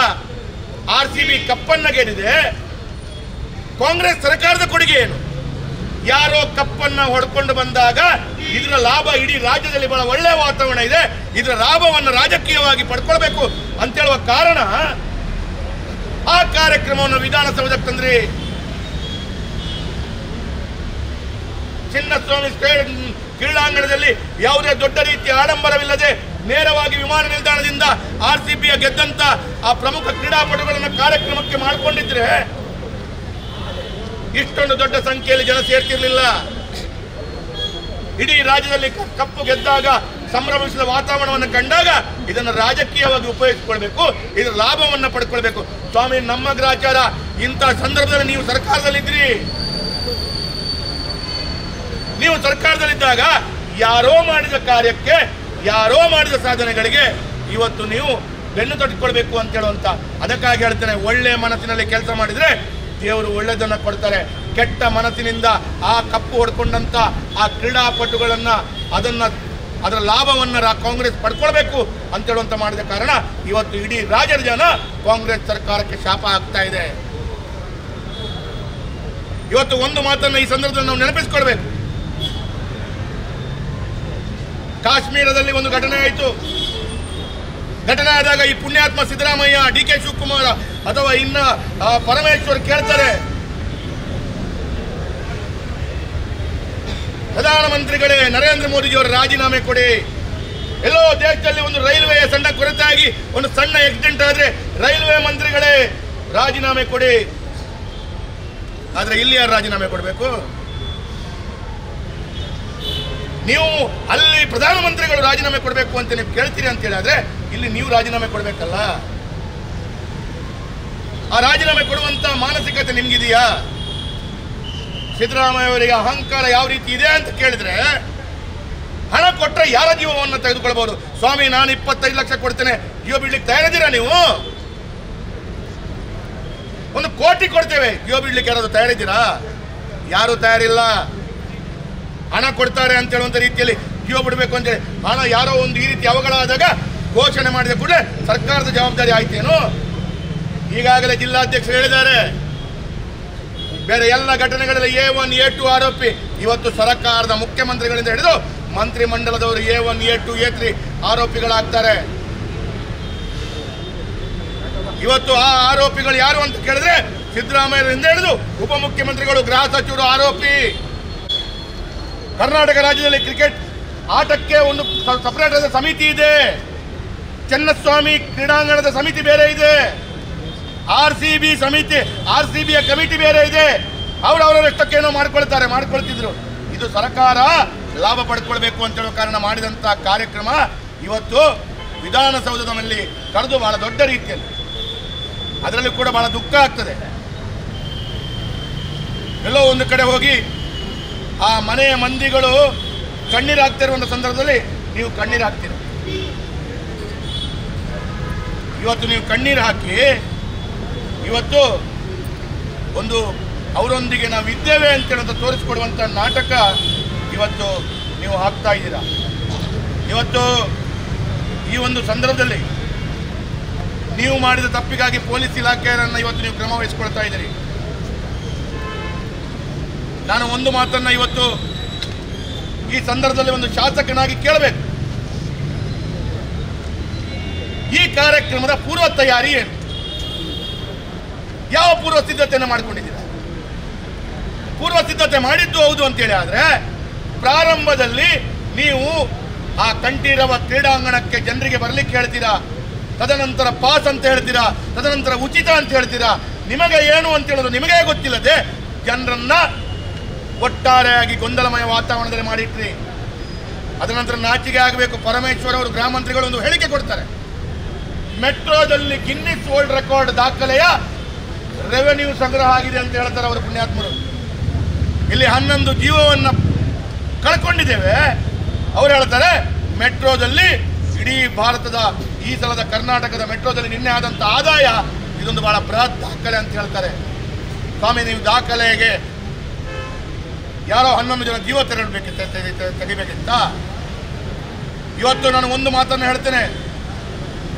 RCB ಕಪ್ಪನ್ನ ಗೆದ್ದಿದೆ. ಕಾಂಗ್ರೆಸ್ ಸರ್ಕಾರದ ಕೊಡುಗೆ ಏನು? ಯಾರೋ ಕಪ್ಪನ್ನ ಹೊಡ್ಕೊಂಡು ಬಂದಾಗ ಇದರ ಲಾಭ ಇಡೀ ರಾಜ್ಯದಲ್ಲಿ ಬಹಳ ಒಳ್ಳೆಯ ವಾತಾವರಣ ಇದೆ, ಇದರ ಲಾಭವನ್ನು ರಾಜಕೀಯವಾಗಿ ಪಡ್ಕೊಳ್ಬೇಕು ಅಂತ ಹೇಳುವ ಕಾರಣ ಆ ಕಾರ್ಯಕ್ರಮವನ್ನು ವಿಧಾನಸೌಧಕ್ಕೆ ತಂದ್ರಿ. ಚಿನ್ನಸ್ವಾಮಿ ಕ್ರೀಡಾಂಗಣದಲ್ಲಿ ಯಾವುದೇ ದೊಡ್ಡ ರೀತಿಯ ಆಡಂಬರವಿಲ್ಲದೆ ನೇರವಾಗಿ ವಿಮಾನ ನಿಲ್ದಾಣದಿಂದ RCBಯ ಗೆದ್ದಂತ ಆ ಪ್ರಮುಖ ಕ್ರೀಡಾಪಟುಗಳನ್ನ ಕಾರ್ಯಕ್ರಮಕ್ಕೆ ಮಾಡಿಕೊಂಡಿದ್ರೆ ಇಷ್ಟೊಂದು ದೊಡ್ಡ ಸಂಖ್ಯೆಯಲ್ಲಿ ಜನ ಸೇರ್ತಿರ್ಲಿಲ್ಲ. ಇಡೀ ರಾಜ್ಯದಲ್ಲಿ ಕಪ್ಪು ಗೆದ್ದಾಗ ಸಂಭ್ರಮಿಸಿದ ವಾತಾವರಣವನ್ನು ಕಂಡಾಗ ಇದನ್ನು ರಾಜಕೀಯವಾಗಿ ಉಪಯೋಗಿಸಿಕೊಳ್ಬೇಕು, ಇದರ ಲಾಭವನ್ನು ಪಡ್ಕೊಳ್ಬೇಕು. ಸ್ವಾಮಿ, ನಮ್ಮ ಗ್ರಾಚಾರ ಇಂಥ ಸಂದರ್ಭದಲ್ಲಿ ನೀವು ಸರ್ಕಾರದಲ್ಲಿದ್ರಿ. ನೀವು ಸರ್ಕಾರದಲ್ಲಿದ್ದಾಗ ಯಾರೋ ಮಾಡಿದ ಕಾರ್ಯಕ್ಕೆ, ಯಾರೋ ಮಾಡಿದ ಸಾಧನೆಗಳಿಗೆ ಇವತ್ತು ನೀವು ಬೆನ್ನು ತಟ್ಟಿಕೊಳ್ಬೇಕು ಅಂತ ಹೇಳುವಂತ. ಅದಕ್ಕಾಗಿ ಹೇಳ್ತೇನೆ, ಒಳ್ಳೆ ಮನಸ್ಸಿನಲ್ಲಿ ಕೆಲಸ ಮಾಡಿದ್ರೆ ದೇವರು ಒಳ್ಳೆದನ್ನ ಕೊಡ್ತಾರೆ. ಕೆಟ್ಟ ಮನಸ್ಸಿನಿಂದ ಆ ಕಪ್ಪು ಹೊಡ್ಕೊಂಡಂತ ಆ ಕ್ರೀಡಾಪಟುಗಳನ್ನ ಅದರ ಲಾಭವನ್ನ ಕಾಂಗ್ರೆಸ್ ಪಡ್ಕೊಳ್ಬೇಕು ಅಂತ ಹೇಳುವಂತ ಮಾಡಿದ ಕಾರಣ ಇವತ್ತು ಇಡೀ ರಾಜ್ಯದ ಜನ ಕಾಂಗ್ರೆಸ್ ಸರ್ಕಾರಕ್ಕೆ ಶಾಪ ಆಗ್ತಾ ಇದೆ. ಇವತ್ತು ಒಂದು ಮಾತನ್ನ ಈ ಸಂದರ್ಭದಲ್ಲಿ ನಾವು ನೆನಪಿಸ್ಕೊಳ್ಬೇಕು. ಕಾಶ್ಮೀರದಲ್ಲಿ ಒಂದು ಘಟನೆ ಆಯಿತು. ಘಟನೆ ಆದಾಗ ಈ ಪುಣ್ಯಾತ್ಮ ಸಿದ್ದರಾಮಯ್ಯ, DK ಶಿವಕುಮಾರ್ ಅಥವಾ ಇನ್ನ ಪರಮೇಶ್ವರ್ ಕೇಳ್ತಾರೆ, ಪ್ರಧಾನಮಂತ್ರಿಗಳೇ ನರೇಂದ್ರ ಮೋದಿಜಿಯವರ ರಾಜೀನಾಮೆ ಕೊಡಿ. ಎಲ್ಲೋ ದೇಶದಲ್ಲಿ ಒಂದು ರೈಲ್ವೆ ಸಣ್ಣ ಕೊರತೆಯಾಗಿ ಒಂದು ಸಣ್ಣ ಆಕ್ಸಿಡೆಂಟ್ ಆದ್ರೆ ರೈಲ್ವೆ ಮಂತ್ರಿಗಳೇ ರಾಜೀನಾಮೆ ಕೊಡಿ. ಆದ್ರೆ ಇಲ್ಲಿ ಯಾರು ರಾಜೀನಾಮೆ ಕೊಡಬೇಕು? ನೀವು ಅಲ್ಲಿ ಪ್ರಧಾನಮಂತ್ರಿಗಳು ರಾಜೀನಾಮೆ ಕೊಡಬೇಕು ಅಂತ ನೀವು ಕೇಳ್ತೀರಿ ಅಂತ ಹೇಳಿದ್ರೆ ಇಲ್ಲಿ ನೀವು ರಾಜೀನಾಮೆ ಕೊಡಬೇಕಲ್ಲ. ಆ ರಾಜೀನಾಮೆ ಕೊಡುವಂತ ಮಾನಸಿಕತೆ ನಿಮ್ಗಿದೆಯಾ? ಸಿದ್ದರಾಮಯ್ಯ ಅವರಿಗೆ ಅಹಂಕಾರ ಯಾವ ರೀತಿ ಇದೆ ಅಂತ ಕೇಳಿದ್ರೆ, ಹಣ ಕೊಟ್ಟರೆ ಯಾರ ಜೀವವನ್ನು ತೆಗೆದುಕೊಳ್ಬಹುದು. ಸ್ವಾಮಿ, ನಾನು 25 ಲಕ್ಷ ಕೊಡ್ತೇನೆ, ಜೀವ ಬಿಡ್ಲಿಕ್ಕೆ ತಯಾರಿದ್ದೀರಾ ನೀವು? 1 ಕೋಟಿ ಕೊಡ್ತೇವೆ, ಜೀವ ಬಿಡ್ಲಿಕ್ಕೆ ಯಾರಾದ್ರು ತಯಾರಿದ್ದೀರಾ? ಯಾರು ತಯಾರಿಲ್ಲ. ಹಣ ಕೊಡ್ತಾರೆ ಅಂತ ಹೇಳುವಂತ ರೀತಿಯಲ್ಲಿ ಜೀವ ಬಿಡಬೇಕು ಅಂತೇಳಿ ಹಣ ಯಾರೋ ಒಂದು ಈ ರೀತಿ ಅವಘಡ ಆದಾಗ ಘೋಷಣೆ ಮಾಡಿದ ಕೂಡಲೇ ಸರ್ಕಾರದ ಜವಾಬ್ದಾರಿ ಆಯ್ತೇನು? ಈಗಾಗಲೇ ಜಿಲ್ಲಾಧ್ಯಕ್ಷರು ಹೇಳಿದ್ದಾರೆ, ಬೇರೆ ಎಲ್ಲ ಘಟನೆಗಳಲ್ಲಿ A1 A2 ಆರೋಪಿ ಇವತ್ತು ಸರ್ಕಾರದ ಮುಖ್ಯಮಂತ್ರಿಗಳಿಂದ ಹಿಡಿದು ಮಂತ್ರಿ ಮಂಡಲದವರು A1 A2 A3 ಆರೋಪಿಗಳಾಗ್ತಾರೆ. ಇವತ್ತು ಆ ಆರೋಪಿಗಳು ಯಾರು ಅಂತ ಕೇಳಿದ್ರೆ ಸಿದ್ದರಾಮಯ್ಯರಿಂದ ಹಿಡಿದು ಉಪಮುಖ್ಯಮಂತ್ರಿಗಳು, ಗೃಹ ಸಚಿವರು ಆರೋಪಿ. ಕರ್ನಾಟಕ ರಾಜ್ಯದಲ್ಲಿ ಕ್ರಿಕೆಟ್ ಆಟಕ್ಕೆ ಒಂದು ಸಪರೇಟ್ ಆದ ಸಮಿತಿ ಇದೆ. ಚೆನ್ನಸ್ವಾಮಿ ಕ್ರೀಡಾಂಗಣದ ಸಮಿತಿ ಬೇರೆ ಇದೆ. ಆರ್ಸಿಬಿಯ ಕಮಿಟಿ ಬೇರೆ ಇದೆ. ಅವರವರಷ್ಟಕ್ಕೇನೋ ಮಾಡ್ಕೊಳ್ತಿದ್ರು. ಇದು ಸರ್ಕಾರ ಲಾಭ ಪಡ್ಕೊಳ್ಬೇಕು ಅಂತ ಹೇಳೋ ಕಾರಣ ಮಾಡಿದಂತ ಕಾರ್ಯಕ್ರಮ ಇವತ್ತು ವಿಧಾನಸೌಧದ ಮೇಲೆ ಕರೆದು ಬಹಳ ದೊಡ್ಡ ರೀತಿಯಲ್ಲಿ, ಅದರಲ್ಲಿ ಕೂಡ ಬಹಳ ದುಃಖ ಆಗ್ತದೆ. ಎಲ್ಲೋ ಒಂದು ಕಡೆ ಹೋಗಿ ಆ ಮನೆಯ ಮಂದಿಗಳು ಕಣ್ಣೀರು ಹಾಕ್ತಿರುವಂತ ಸಂದರ್ಭದಲ್ಲಿ ನೀವು ಕಣ್ಣೀರು ಹಾಕ್ತೀರ. ಇವತ್ತು ನೀವು ಕಣ್ಣೀರು ಹಾಕಿ ಇವತ್ತು ಒಂದು ಅವರೊಂದಿಗೆ ನಾವು ಇದ್ದೇವೆ ಅಂತೇಳಿ ತೋರಿಸಿಕೊಡುವಂತ ನಾಟಕ ಇವತ್ತು ನೀವು ಹಾಕ್ತಾ ಇದ್ದೀರಾ. ಇವತ್ತು ಈ ಒಂದು ಸಂದರ್ಭದಲ್ಲಿ ನೀವು ಮಾಡಿದ ತಪ್ಪಿಗಾಗಿ ಪೊಲೀಸ್ ಇಲಾಖೆಯನ್ನ ಇವತ್ತು ನೀವು ಕ್ರಮ ವಹಿಸಿಕೊಳ್ತಾ ಇದ್ದೀರಿ. ನಾನು ಒಂದು ಮಾತನ್ನ ಇವತ್ತು ಈ ಸಂದರ್ಭದಲ್ಲಿ ಒಂದು ಶಾಸಕನಾಗಿ ಕೇಳಬೇಕು. ಈ ಕಾರ್ಯಕ್ರಮದ ಪೂರ್ವ ತಯಾರಿ ಏನು? ಯಾವ ಪೂರ್ವ ಸಿದ್ಧತೆಯನ್ನು ಮಾಡಿಕೊಂಡಿದ್ದೀರಾ? ಪೂರ್ವ ಸಿದ್ಧತೆ ಮಾಡಿದ್ದು ಹೌದು ಅಂತೇಳಿ ಆದ್ರೆ ಪ್ರಾರಂಭದಲ್ಲಿ ನೀವು ಆ ಕಂಠೀರವ ಕ್ರೀಡಾಂಗಣಕ್ಕೆ ಜನರಿಗೆ ಬರ್ಲಿಕ್ಕೆ ಹೇಳ್ತೀರಾ, ತದನಂತರ ಪಾಸ್ ಅಂತ ಹೇಳ್ತೀರಾ, ತದನಂತರ ಉಚಿತ ಅಂತ ಹೇಳ್ತೀರಾ. ನಿಮಗೆ ಏನು ಅಂತ ಹೇಳೋದು ನಿಮಗೇ ಗೊತ್ತಿಲ್ಲದೆ ಜನರನ್ನ ಒಟ್ಟಾರೆಯಾಗಿ ಗೊಂದಲಮಯ ವಾತಾವರಣದಲ್ಲಿ ಮಾಡಿಟ್ರಿ. ಅದನಂತರ ನಾಚಿಕೆ ಆಗಬೇಕು. ಪರಮೇಶ್ವರ್ ಅವರು ಗೃಹ ಮಂತ್ರಿಗಳು ಒಂದು ಹೇಳಿಕೆ ಕೊಡ್ತಾರೆ, ಮೆಟ್ರೋದಲ್ಲಿ ಗಿನ್ನಿಸ್ ವರ್ಲ್ಡ್ ರೆಕಾರ್ಡ್ ದಾಖಲೆಯ ರೆವೆನ್ಯೂ ಸಂಗ್ರಹ ಆಗಿದೆ ಅಂತ ಹೇಳ್ತಾರೆ ಅವರು ಪುಣ್ಯಾತ್ಮರು. ಇಲ್ಲಿ 11 ಜೀವವನ್ನು ಕಳ್ಕೊಂಡಿದ್ದೇವೆ. ಅವ್ರು ಹೇಳ್ತಾರೆ ಮೆಟ್ರೋದಲ್ಲಿ ಇಡೀ ಭಾರತದ ಈ ಸಲದ ಕರ್ನಾಟಕದ ಮೆಟ್ರೋದಲ್ಲಿ ನಿನ್ನೆ ಆದಂತ ಆದಾಯ ಇದೊಂದು ಬಹಳ ಬೃಹತ್ ದಾಖಲೆ ಅಂತ ಹೇಳ್ತಾರೆ. ಸ್ವಾಮಿ, ನೀವು ದಾಖಲೆಗೆ ಯಾರೋ 11 ಜನ ಜೀವ ತೆಗಿಬೇಕಿತ್ತ? ಇವತ್ತು ನಾನು ಒಂದು ಮಾತನ್ನು ಹೇಳ್ತೇನೆ.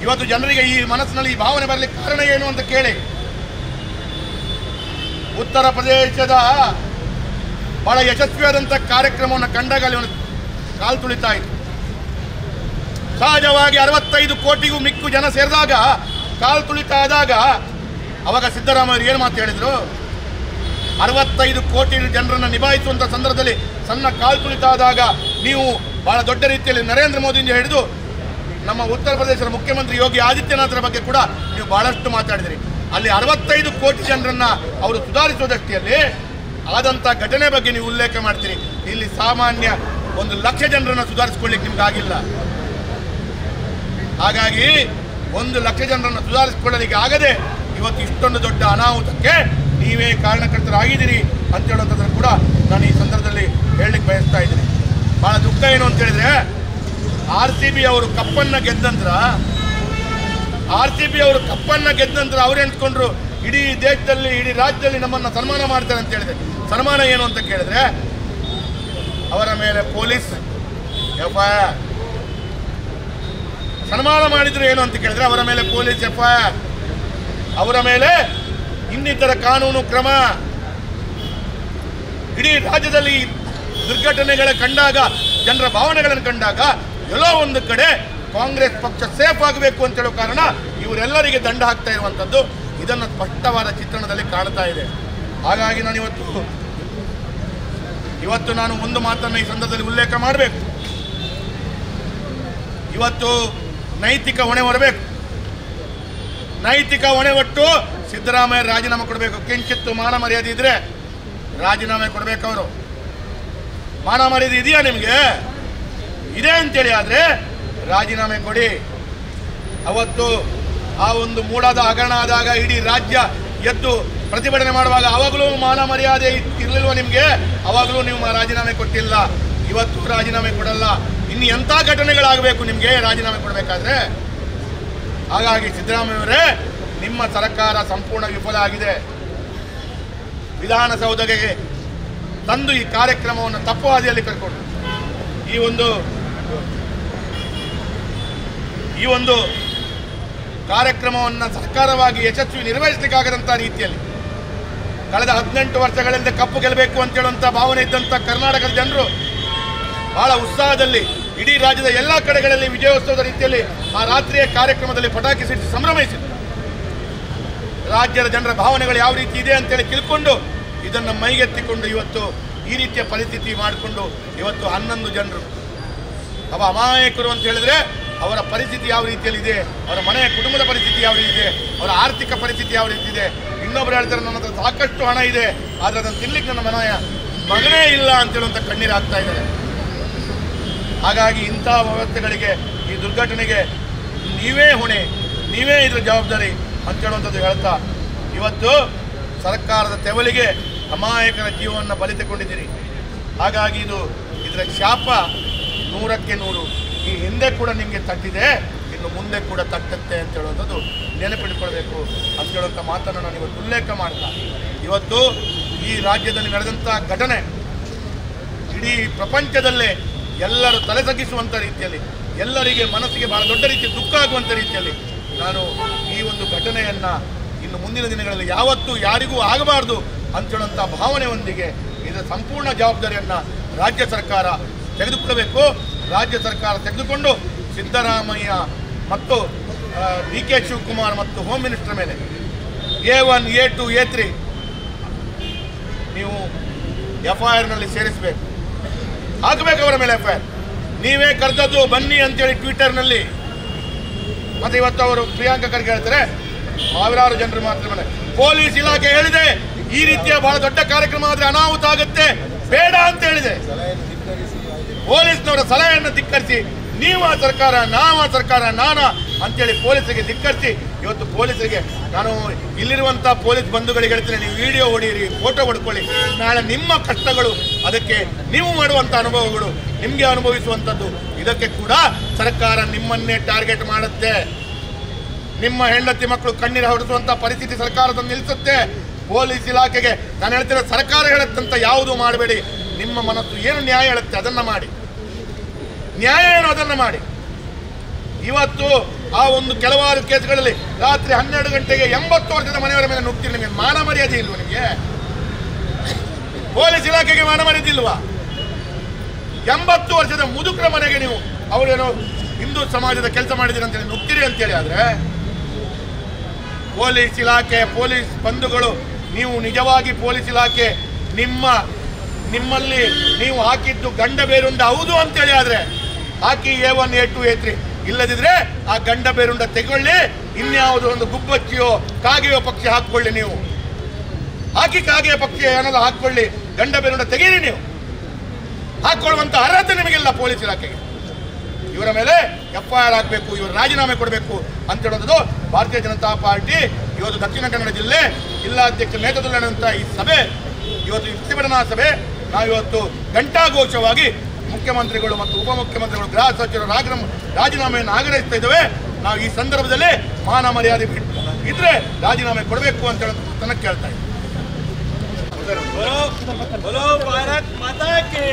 ಇವತ್ತು ಜನರಿಗೆ ಈ ಮನಸ್ಸಿನಲ್ಲಿ ಈ ಭಾವನೆ ಬರಲಿಕ್ಕೆ ಕಾರಣ ಏನು ಅಂತ ಕೇಳಿ. ಉತ್ತರ ಪ್ರದೇಶದ ಬಹಳ ಯಶಸ್ವಿಯಾದಂಥ ಕಾರ್ಯಕ್ರಮವನ್ನು ಕಂಡಾಗ ಅಲ್ಲಿ ಒಂದು ಕಾಲು ತುಳಿತಾ ಇತ್ತು. ಸಹಜವಾಗಿ 65 ಕೋಟಿಗೂ ಮಿಕ್ಕು ಜನ ಸೇರಿದಾಗ ಕಾಲು ತುಳಿತಾ ಆದಾಗ ಅವಾಗ ಸಿದ್ದರಾಮಯ್ಯ ಏನು ಮಾತು ಹೇಳಿದ್ರು? 65 ಕೋಟಿ ಜನರನ್ನು ನಿಭಾಯಿಸುವಂಥ ಸಂದರ್ಭದಲ್ಲಿ ಸಣ್ಣ ಕಾಲು ತುಳಿತಾ ಆದಾಗ ನೀವು ಬಹಳ ದೊಡ್ಡ ರೀತಿಯಲ್ಲಿ ನರೇಂದ್ರ ಮೋದಿಯಿಂದ ಹಿಡಿದು ನಮ್ಮ ಉತ್ತರ ಪ್ರದೇಶದ ಮುಖ್ಯಮಂತ್ರಿ ಯೋಗಿ ಆದಿತ್ಯನಾಥರ ಬಗ್ಗೆ ಕೂಡ ನೀವು ಬಹಳಷ್ಟು ಮಾತಾಡಿದ್ರಿ. ಅಲ್ಲಿ 65 ಕೋಟಿ ಜನರನ್ನ ಅವರು ಸುಧಾರಿಸುವುದಷ್ಟೇ ಆದಂಥ ಘಟನೆ ಬಗ್ಗೆ ನೀವು ಉಲ್ಲೇಖ ಮಾಡ್ತೀರಿ. ಇಲ್ಲಿ ಸಾಮಾನ್ಯ 1 ಲಕ್ಷ ಜನರನ್ನು ಸುಧಾರಿಸಿಕೊಳ್ಳಿಕ್ಕೆ ನಿಮ್ಗೆ ಆಗಿಲ್ಲ. ಹಾಗಾಗಿ 1 ಲಕ್ಷ ಜನರನ್ನು ಸುಧಾರಿಸಿಕೊಳ್ಳಲಿಕ್ಕೆ ಆಗದೆ ಇವತ್ತು ಇಷ್ಟೊಂದು ದೊಡ್ಡ ಅನಾಹುತಕ್ಕೆ ನೀವೇ ಕಾರಣಕರ್ತರಾಗಿದ್ದೀರಿ ಅಂತ ಹೇಳುವಂಥದ್ದನ್ನು ಕೂಡ ನಾನು ಈ ಸಂದರ್ಭದಲ್ಲಿ ಹೇಳಲಿಕ್ಕೆ ಬಯಸ್ತಾ ಇದ್ದೀನಿ. ಬಹಳ ದುಃಖ ಏನು ಅಂತ ಹೇಳಿದ್ರೆ, RCB ಅವರು ಕಪ್ಪನ್ನು ಗೆದ್ದಂತರ ಅವ್ರು ಎನ್ಸ್ಕೊಂಡ್ರು ಇಡೀ ದೇಶದಲ್ಲಿ ಇಡೀ ರಾಜ್ಯದಲ್ಲಿ ನಮ್ಮನ್ನು ಸನ್ಮಾನ ಮಾಡ್ತಾರೆ ಅಂತ ಹೇಳಿದ್ರೆ, ಸನ್ಮಾನ ಏನು ಅಂತ ಕೇಳಿದ್ರೆ ಅವರ ಮೇಲೆ ಪೊಲೀಸ್ FIR. ಸನ್ಮಾನ ಮಾಡಿದ್ರು ಏನು ಅಂತ ಕೇಳಿದ್ರೆ ಅವರ ಮೇಲೆ ಪೊಲೀಸ್ FIR, ಅವರ ಮೇಲೆ ಇನ್ನಿತರ ಕಾನೂನು ಕ್ರಮ. ಇಡೀ ರಾಜ್ಯದಲ್ಲಿ ದುರ್ಘಟನೆಗಳ ಕಂಡಾಗ, ಜನರ ಭಾವನೆಗಳನ್ನು ಕಂಡಾಗ ಎಲ್ಲೋ ಒಂದು ಕಡೆ ಕಾಂಗ್ರೆಸ್ ಪಕ್ಷ ಸೇಫ್ ಆಗಬೇಕು ಅಂತ ಹೇಳೋ ಕಾರಣ ಇವರೆಲ್ಲರಿಗೆ ದಂಡ ಹಾಕ್ತಾ ಇರುವಂಥದ್ದು ಇದನ್ನು ಸ್ಪಷ್ಟವಾದ ಚಿತ್ರಣದಲ್ಲಿ ಕಾಣ್ತಾ ಇದೆ. ಹಾಗಾಗಿ ನಾನು ಇವತ್ತು ನಾನು ಒಂದು ಮಾತನ್ನು ಈ ಸಂದರ್ಭದಲ್ಲಿ ಉಲ್ಲೇಖ ಮಾಡಬೇಕು. ಇವತ್ತು ನೈತಿಕ ಹೊಣೆ ಹೊರಬೇಕು. ನೈತಿಕ ಹೊಣೆ ಒಟ್ಟು ಸಿದ್ದರಾಮಯ್ಯ ರಾಜೀನಾಮೆ ಕೊಡಬೇಕು. ಕಿಂಚಿತ್ತು ಮಾನ ಮರ್ಯಾದೆ ಇದ್ರೆ ರಾಜೀನಾಮೆ ಕೊಡಬೇಕು. ಅವರು ಮಾನ ಮರ್ಯಾದೆ ಇದೆಯಾ ನಿಮಗೆ? ಇದೆ ಅಂತೇಳಿ ಆದರೆ ರಾಜೀನಾಮೆ ಕೊಡಿ. ಅವತ್ತು ಆ ಒಂದು ಮೂಡಾದ ಹಗರಣ ಆದಾಗ ಇಡೀ ರಾಜ್ಯ ಎದ್ದು ಪ್ರತಿಭಟನೆ ಮಾಡುವಾಗ ಅವಾಗಲೂ ಮಾನ ಮರ್ಯಾದೆ ಇರಲಿಲ್ವ ನಿಮಗೆ? ಅವಾಗಲೂ ನೀವು ರಾಜೀನಾಮೆ ಕೊಟ್ಟಿಲ್ಲ. ಇವತ್ತು ರಾಜೀನಾಮೆ ಕೊಡಲ್ಲ. ಇನ್ನು ಎಂಥ ಘಟನೆಗಳಾಗಬೇಕು ನಿಮಗೆ ರಾಜೀನಾಮೆ ಕೊಡಬೇಕಾದ್ರೆ? ಹಾಗಾಗಿ ಸಿದ್ದರಾಮಯ್ಯವರೇ, ನಿಮ್ಮ ಸರ್ಕಾರ ಸಂಪೂರ್ಣ ವಿಫಲ ಆಗಿದೆ. ವಿಧಾನಸೌಧಕ್ಕೆ ತಂದು ಈ ಕಾರ್ಯಕ್ರಮವನ್ನು ತಪ್ಪು ಹಾದಿಯಲ್ಲಿ ಕರ್ಕೊಂಡು ಈ ಒಂದು ಕಾರ್ಯಕ್ರಮವನ್ನು ಸರ್ಕಾರವಾಗಿ ಯಶಸ್ವಿ ನಿರ್ವಹಿಸಲಿಕ್ಕಾಗದಂಥ ರೀತಿಯಲ್ಲಿ ಕಳೆದ 18 ವರ್ಷಗಳಿಂದ ಕಪ್ಪು ಗೆಲ್ಲಬೇಕು ಅಂತ ಹೇಳುವಂಥ ಭಾವನೆ ಇದ್ದಂಥ ಕರ್ನಾಟಕದ ಜನರು ಬಹಳ ಉತ್ಸಾಹದಲ್ಲಿ ಇಡೀ ರಾಜ್ಯದ ಎಲ್ಲ ಕಡೆಗಳಲ್ಲಿ ವಿಜಯೋತ್ಸವದ ರೀತಿಯಲ್ಲಿ ಆ ರಾತ್ರಿಯ ಕಾರ್ಯಕ್ರಮದಲ್ಲಿ ಪಟಾಕಿ ಸಿಡಿಸಿ ಸಂಭ್ರಮಿಸಿದರು. ರಾಜ್ಯದ ಜನರ ಭಾವನೆಗಳು ಯಾವ ರೀತಿ ಇದೆ ಅಂತೇಳಿ ತಿಳ್ಕೊಂಡು ಇದನ್ನು ಮೈಗೆತ್ತಿಕೊಂಡು ಇವತ್ತು ಈ ರೀತಿಯ ಪರಿಸ್ಥಿತಿ ಮಾಡಿಕೊಂಡು ಇವತ್ತು 11 ಜನರು ಅಮಾಯಕರು ಅಂತ ಹೇಳಿದ್ರೆ ಅವರ ಪರಿಸ್ಥಿತಿ ಯಾವ ರೀತಿಯಲ್ಲಿ ಇದೆ, ಅವರ ಮನೆಯ ಕುಟುಂಬದ ಪರಿಸ್ಥಿತಿ ಯಾವ ರೀತಿ ಇದೆ, ಅವರ ಆರ್ಥಿಕ ಪರಿಸ್ಥಿತಿ ಯಾವ ರೀತಿ ಇದೆ. ಇನ್ನೊಬ್ರು ಹೇಳ್ತಾರೆ ನನ್ನ ಹತ್ರ ಸಾಕಷ್ಟು ಹಣ ಇದೆ, ಆದರೆ ಅದನ್ನು ತಿನ್ಲಿಕ್ಕೆ ನನ್ನ ಮಗನೇ ಇಲ್ಲ ಅಂತೇಳುವಂಥ ಕಣ್ಣೀರು ಆಗ್ತಾ ಇದ್ದಾರೆ. ಹಾಗಾಗಿ ಇಂಥ ವ್ಯವಸ್ಥೆಗಳಿಗೆ, ಈ ದುರ್ಘಟನೆಗೆ ನೀವೇ ಹೊಣೆ, ನೀವೇ ಇದ್ರ ಜವಾಬ್ದಾರಿ ಅಂತೇಳುವಂಥದ್ದು ಹೇಳ್ತಾ, ಇವತ್ತು ಸರ್ಕಾರದ ತೆವಲಿಗೆ ಅಮಾಯಕರ ಜೀವವನ್ನು ಬಲಿ ತಗೊಂಡಿದ್ದೀರಿ. ಹಾಗಾಗಿ ಇದರ ಶಾಪ 100ಕ್ಕೆ 100. ಈ ಹಿಂದೆ ಕೂಡ ನಿಮಗೆ ತಟ್ಟಿದೆ, ಇನ್ನು ಮುಂದೆ ಕೂಡ ತಟ್ಟುತ್ತೆ ಅಂತ ಹೇಳುವಂಥದ್ದು ನೆನಪಿಟ್ಕೊಳ್ಬೇಕು ಅಂತ ಹೇಳುವಂಥ ಮಾತನ್ನು ನಾನು ಇವತ್ತು ಉಲ್ಲೇಖ ಮಾಡ್ತಾ, ಇವತ್ತು ಈ ರಾಜ್ಯದಲ್ಲಿ ನಡೆದಂಥ ಘಟನೆ ಇಡೀ ಪ್ರಪಂಚದಲ್ಲೇ ಎಲ್ಲರೂ ತಲೆ ತಗ್ಗಿಸುವಂಥ ರೀತಿಯಲ್ಲಿ, ಎಲ್ಲರಿಗೆ ಮನಸ್ಸಿಗೆ ಬಹಳ ದೊಡ್ಡ ರೀತಿಯ ದುಃಖ ಆಗುವಂಥ ರೀತಿಯಲ್ಲಿ ನಾನು ಈ ಒಂದು ಘಟನೆಯನ್ನು ಇನ್ನು ಮುಂದಿನ ದಿನಗಳಲ್ಲಿ ಯಾವತ್ತೂ ಯಾರಿಗೂ ಆಗಬಾರ್ದು ಅಂತೇಳುವಂಥ ಭಾವನೆಯೊಂದಿಗೆ ಇದರ ಸಂಪೂರ್ಣ ಜವಾಬ್ದಾರಿಯನ್ನು ರಾಜ್ಯ ಸರ್ಕಾರ ತೆಗೆದುಕೊಳ್ಳಬೇಕು. ರಾಜ್ಯ ಸರ್ಕಾರ ತೆಗೆದುಕೊಂಡು ಸಿದ್ದರಾಮಯ್ಯ ಮತ್ತು DK ಶಿವಕುಮಾರ್ ಮತ್ತು ಹೋಮ್ ಮಿನಿಸ್ಟರ್ ಮೇಲೆ A1, A2, A3 ನೀವು FIR-ನಲ್ಲಿ ಸೇರಿಸಬೇಕು, ಹಾಕಬೇಕು ಅವರ ಮೇಲೆ FIR. ನೀವೇ ಕರೆದದ್ದು ಬನ್ನಿ ಅಂತೇಳಿ ಟ್ವಿಟರ್ನಲ್ಲಿ. ಮತ್ತು ಇವತ್ತು ಅವರು ಪ್ರಿಯಾಂಕಾ ಖರ್ಗೆ ಹೇಳ್ತಾರೆ ಸಾವಿರಾರು ಜನರು ಮಾತ್ರ ಮನೆ. ಪೊಲೀಸ್ ಇಲಾಖೆ ಹೇಳಿದೆ ಈ ರೀತಿಯ ಬಹಳ ದೊಡ್ಡ ಕಾರ್ಯಕ್ರಮ ಆದರೆ ಅನಾಹುತ ಆಗುತ್ತೆ, ಬೇಡ ಅಂತ ಹೇಳಿದೆ. ಪೊಲೀಸ್ನವರ ಸಲಹೆಯನ್ನು ಧಿಕ್ಕರಿಸಿ ನೀವು ಆ ಸರ್ಕಾರ, ನಾವು ಆ ಸರ್ಕಾರ, ನಾನಾ ಅಂತೇಳಿ ಪೊಲೀಸರಿಗೆ ಧಿಕ್ಕರಿಸಿ ಇವತ್ತು ಪೊಲೀಸರಿಗೆ, ನಾನು ಇಲ್ಲಿರುವಂಥ ಪೊಲೀಸ್ ಬಂಧುಗಳಿಗೆ ಹೇಳ್ತೀನಿ, ನೀವು ವಿಡಿಯೋ ಹೊಡೀರಿ, ಫೋಟೋ ಹೊಡ್ಕೊಳ್ಳಿ. ನಾಳೆ ನಿಮ್ಮ ಕಷ್ಟಗಳು, ಅದಕ್ಕೆ ನೀವು ಮಾಡುವಂಥ ಅನುಭವಗಳು, ನಿಮಗೆ ಅನುಭವಿಸುವಂಥದ್ದು, ಇದಕ್ಕೆ ಕೂಡ ಸರ್ಕಾರ ನಿಮ್ಮನ್ನೇ ಟಾರ್ಗೆಟ್ ಮಾಡುತ್ತೆ. ನಿಮ್ಮ ಹೆಂಡತಿ ಮಕ್ಕಳು ಕಣ್ಣೀರು ಹೊಡೆಸುವಂಥ ಪರಿಸ್ಥಿತಿ ಸರ್ಕಾರದಲ್ಲಿ ನಿಲ್ಲಿಸುತ್ತೆ. ಪೊಲೀಸ್ ಇಲಾಖೆಗೆ ನಾನು ಹೇಳ್ತೇನೆ, ಸರ್ಕಾರ ಹೇಳುತ್ತಂತ ಯಾವುದು ಮಾಡಬೇಡಿ. ನಿಮ್ಮ ಮನಸ್ಸು ಏನು ನ್ಯಾಯ ಹೇಳುತ್ತೆ ಅದನ್ನು ಮಾಡಿ, ನ್ಯಾಯ ಏನು ಅದನ್ನು ಮಾಡಿ. ಇವತ್ತು ಆ ಒಂದು ಕೆಲವಾರು ಕೇಸ್ಗಳಲ್ಲಿ ರಾತ್ರಿ 12 ಗಂಟೆಗೆ 80 ವರ್ಷದ ಮನೆಯವರ ಮೇಲೆ ನುಗ್ತೀರಿ. ನಿಮಗೆ ಮಾನ ಮರ್ಯಾದೆ ಇಲ್ವಾ? ನಿಮಗೆ ಪೊಲೀಸ್ ಇಲಾಖೆಗೆ ಮಾನ ಮರ್ಯಾದೆ ಇಲ್ವಾ? 80 ವರ್ಷದ ಮುದುಕರ ಮನೆಗೆ ನೀವು ಅವರೇನೋ ಹಿಂದೂ ಸಮಾಜದ ಕೆಲಸ ಮಾಡಿದ್ದೀರಿ ಅಂತೇಳಿ ನುಗ್ತೀರಿ ಅಂತೇಳಿ ಆದರೆ, ಪೊಲೀಸ್ ಇಲಾಖೆ, ಪೊಲೀಸ್ ಬಂಧುಗಳು, ನೀವು ನಿಜವಾಗಿ ಪೊಲೀಸ್ ಇಲಾಖೆ ನಿಮ್ಮಲ್ಲಿ ನೀವು ಹಾಕಿದ್ದು ಗಂಡ ಬೇರುಂಡ ಹೌದು ಅಂತೇಳಿ ಆದರೆ ಹಾಕಿ A1, A2, A3. ಇಲ್ಲದಿದ್ರೆ ಆ ಗಂಡ ಬೇರುಂಡ ತೆಗೊಳ್ಳಿ, ಇನ್ಯಾವುದೋ ಒಂದು ಗುಬ್ಬಚ್ಚಿಯೋ ಕಾಗೆಯೋ ಪಕ್ಷಿ ಹಾಕ್ಕೊಳ್ಳಿ. ನೀವು ಹಾಕಿ ಕಾಗೆಯ ಪಕ್ಷಿ ಏನಾದ್ರು ಹಾಕ್ಕೊಳ್ಳಿ, ಗಂಡ ಬೇರುಂಡ ತೆಗೀರಿ. ನೀವು ಹಾಕ್ಕೊಳ್ಳುವಂಥ ಅರ್ಹತೆ ನಿಮಗಿಲ್ಲ ಪೊಲೀಸ್ ಇಲಾಖೆಗೆ. ಇವರ ಮೇಲೆ FIR ಆಗಬೇಕು, ಇವರು ರಾಜೀನಾಮೆ ಕೊಡಬೇಕು ಅಂತ ಹೇಳೋದು ಭಾರತೀಯ ಜನತಾ ಪಾರ್ಟಿ ಇವತ್ತು ದಕ್ಷಿಣ ಕನ್ನಡ ಜಿಲ್ಲೆ ಜಿಲ್ಲಾಧ್ಯಕ್ಷ ನೇತೃತ್ವದಲ್ಲಿ ನಡೆದಂಥ ಈ ಸಭೆ, ಇವತ್ತು ಪ್ರತಿಭಟನಾ ಸಭೆ, ನಾವಿವತ್ತು ಘಂಟಾಘೋಷವಾಗಿ ಮುಖ್ಯಮಂತ್ರಿಗಳು ಮತ್ತು ಉಪಮುಖ್ಯಮಂತ್ರಿಗಳು, ಗೃಹ ಸಚಿವರು ರಾಜೀನಾಮೆಯನ್ನು ಆಗ್ರಹಿಸ್ತಾ ಇದ್ದೇವೆ. ನಾವು ಈ ಸಂದರ್ಭದಲ್ಲಿ ಮಾನ ಮರ್ಯಾದೆ ಬಿಟ್ಟು ಇದ್ರೆ ರಾಜೀನಾಮೆ ಕೊಡಬೇಕು ಅಂತ ಹೇಳೋದು ತನಕ ಕೇಳ್ತಾ ಇದ್ದೀವಿ. बोलो भारत माता की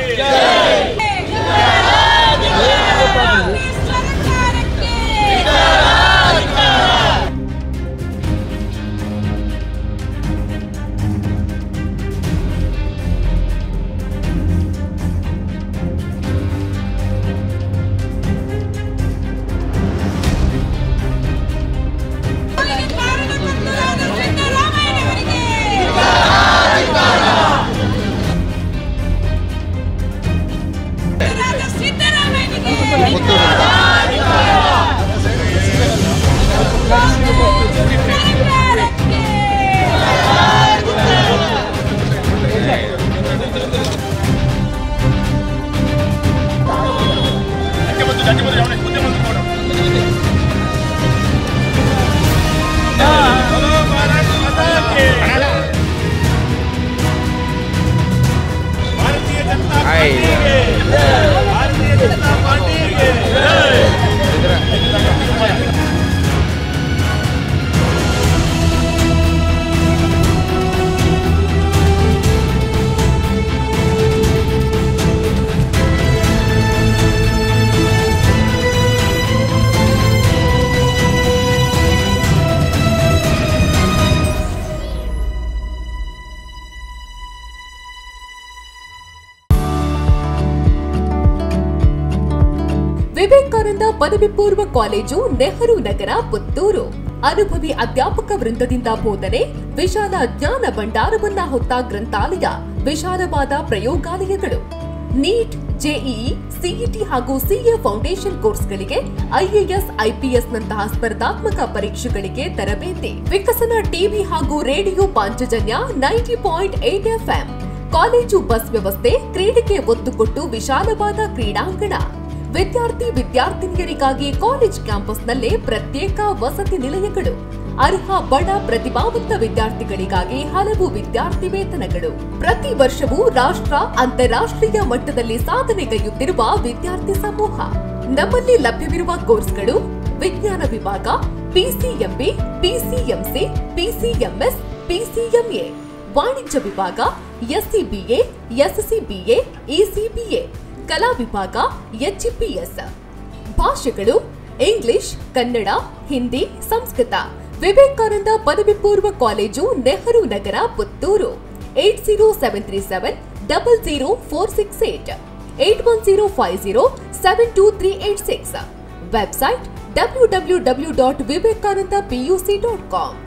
ವಿವೇಕಾನಂದ ಪದವಿ ಪೂರ್ವ ಕಾಲೇಜು, ನೆಹರು ನಗರ, ಪುತ್ತೂರು. ಅನುಭವಿ ಅಧ್ಯಾಪಕ ವೃಂದದಿಂದ ಬೋಧನೆ, ವಿಶಾಲ ಜ್ಞಾನ ಭಂಡಾರವನ್ನ ಹೊತ್ತ ಗ್ರಂಥಾಲಯ, ವಿಶಾಲವಾದ ಪ್ರಯೋಗಾಲಯಗಳು. ನೀಟ್, ಜೆಇಇ, ಸಿಇಟಿ ಹಾಗೂ ಸಿಎ ಫೌಂಡೇಶನ್ ಕೋರ್ಸ್ಗಳಿಗೆ, ಐಎಎಸ್, ಐಪಿಎಸ್ ನಂತಹ ಸ್ಪರ್ಧಾತ್ಮಕ ಪರೀಕ್ಷೆಗಳಿಗೆ ತರಬೇತಿ. ವಿಕಸನ ಟಿವಿ ಹಾಗೂ radio Panchajanya 90.8 FM. College bus ವ್ಯವಸ್ಥೆ, ಕ್ರೀಡೆಗೆ ಒತ್ತು ಕೊಟ್ಟು ವಿಶಾಲವಾದ ಕ್ರೀಡಾಂಗಣ. ವಿದ್ಯಾರ್ಥಿನಿಯರಿಗಾಗಿ ಕಾಲೇಜ್ ಕ್ಯಾಂಪಸ್ನಲ್ಲೇ ಪ್ರತ್ಯೇಕ ವಸತಿ ನಿಲಯಗಳು. ಅರ್ಹ ಬಡ ಪ್ರತಿಭಾವಂತ ವಿದ್ಯಾರ್ಥಿಗಳಿಗಾಗಿ ಹಲವು ವಿದ್ಯಾರ್ಥಿ ವೇತನಗಳು. ಪ್ರತಿ ವರ್ಷವೂ ರಾಷ್ಟ್ರ, ಅಂತಾರಾಷ್ಟ್ರೀಯ ಮಟ್ಟದಲ್ಲಿ ಸಾಧನೆಗೈಯುತ್ತಿರುವ ವಿದ್ಯಾರ್ಥಿ ಸಮೂಹ. ನಮ್ಮಲ್ಲಿ ಲಭ್ಯವಿರುವ ಕೋರ್ಸ್ಗಳು: ವಿಜ್ಞಾನ ವಿಭಾಗ, ಪಿಸಿಎಂಬಿ, ಪಿಸಿಎಂಸಿ, ಪಿಸಿಎಂಎಸ್, ಪಿಸಿಎಂಎ. ವಾಣಿಜ್ಯ ವಿಭಾಗ, ಎಸ್ಸಿಬಿಎ, ಎಸ್ಸಿಬಿಎ, ಇಸಿಬಿಎ. ಕಲಾ ವಿಭಾಗ, ಎಚ್ಇಪಿಎಸ್. ಭಾಷೆಗಳು: ಇಂಗ್ಲಿಷ್, ಕನ್ನಡ, ಹಿಂದಿ, ಸಂಸ್ಕೃತ. ವಿವೇಕಾನಂದ ಪದವಿ ಪೂರ್ವ college, Nehru Nagar, Puttur. 80737 00468 81050 72386. Website www.vivekanandapuc.com.